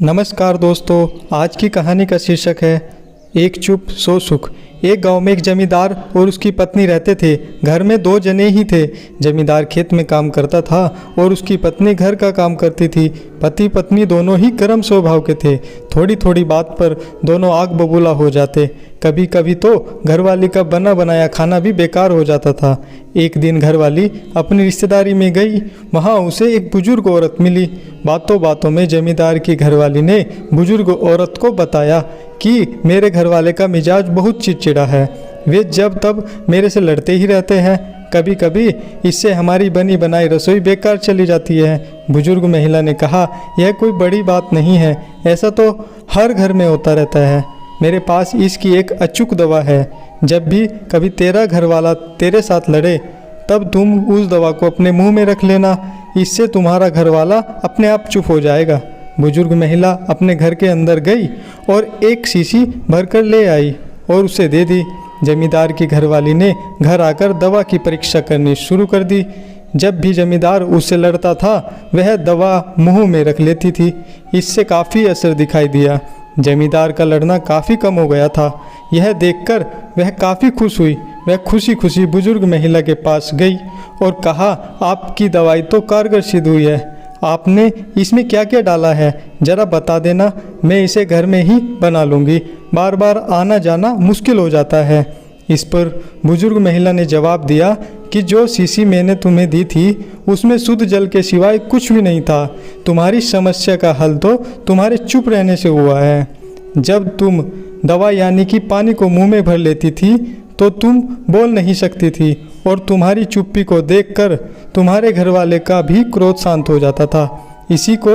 नमस्कार दोस्तों, आज की कहानी का शीर्षक है एक चुप सौ सुख। एक गांव में एक जमींदार और उसकी पत्नी रहते थे। घर में दो जने ही थे। जमींदार खेत में काम करता था और उसकी पत्नी घर का काम करती थी। पति पत्नी दोनों ही गर्म स्वभाव के थे। थोड़ी थोड़ी बात पर दोनों आग बबूला हो जाते। कभी कभी तो घरवाली का बना बनाया खाना भी बेकार हो जाता था। एक दिन घरवाली अपनी रिश्तेदारी में गई। वहाँ उसे एक बुजुर्ग औरत मिली। बातों बातों में जमींदार की घरवाली ने बुजुर्ग औरत को बताया कि मेरे घरवाले का मिजाज बहुत चिड़चिड़ा है। वे जब तब मेरे से लड़ते ही रहते हैं। कभी कभी इससे हमारी बनी बनाई रसोई बेकार चली जाती है। बुजुर्ग महिला ने कहा, यह कोई बड़ी बात नहीं है, ऐसा तो हर घर में होता रहता है। मेरे पास इसकी एक अचूक दवा है। जब भी कभी तेरा घरवाला तेरे साथ लड़े तब तुम उस दवा को अपने मुंह में रख लेना। इससे तुम्हारा घरवाला अपने आप चुप हो जाएगा। बुजुर्ग महिला अपने घर के अंदर गई और एक शीशी भरकर ले आई और उसे दे दी। जमींदार की घरवाली ने घर आकर दवा की परीक्षा करनी शुरू कर दी। जब भी जमींदार उससे लड़ता था वह दवा मुंह में रख लेती थी। इससे काफ़ी असर दिखाई दिया। जमींदार का लड़ना काफ़ी कम हो गया था। यह देखकर वह काफ़ी खुश हुई। वह खुशी खुशी बुजुर्ग महिला के पास गई और कहा, आपकी दवाई तो कारगर सिद्ध हुई है। आपने इसमें क्या क्या डाला है, ज़रा बता देना, मैं इसे घर में ही बना लूँगी। बार बार आना जाना मुश्किल हो जाता है। इस पर बुजुर्ग महिला ने जवाब दिया कि जो शीशी मैंने तुम्हें दी थी उसमें शुद्ध जल के सिवाय कुछ भी नहीं था। तुम्हारी समस्या का हल तो तुम्हारे चुप रहने से हुआ है। जब तुम दवा यानी कि पानी को मुंह में भर लेती थी तो तुम बोल नहीं सकती थी और तुम्हारी चुप्पी को देखकर तुम्हारे घरवाले का भी क्रोध शांत हो जाता था। इसी को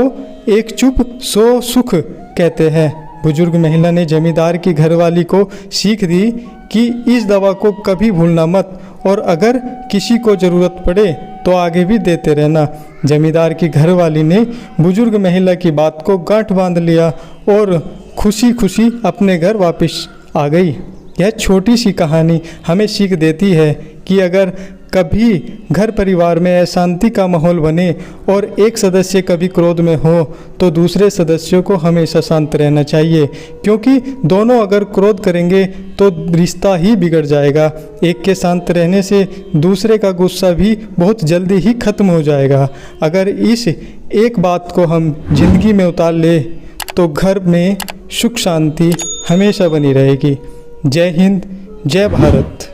एक चुप सौ सुख कहते हैं। बुजुर्ग महिला ने जमींदार की घरवाली को सीख दी कि इस दवा को कभी भूलना मत और अगर किसी को ज़रूरत पड़े तो आगे भी देते रहना। जमींदार की घरवाली ने बुजुर्ग महिला की बात को गांठ बांध लिया और खुशी खुशी अपने घर वापस आ गई। यह छोटी सी कहानी हमें सीख देती है कि अगर कभी घर परिवार में अशांति का माहौल बने और एक सदस्य कभी क्रोध में हो तो दूसरे सदस्यों को हमेशा शांत रहना चाहिए, क्योंकि दोनों अगर क्रोध करेंगे तो रिश्ता ही बिगड़ जाएगा। एक के शांत रहने से दूसरे का गुस्सा भी बहुत जल्दी ही खत्म हो जाएगा। अगर इस एक बात को हम जिंदगी में उतार ले तो घर में सुख शांति हमेशा बनी रहेगी। जय हिंद, जय भारत।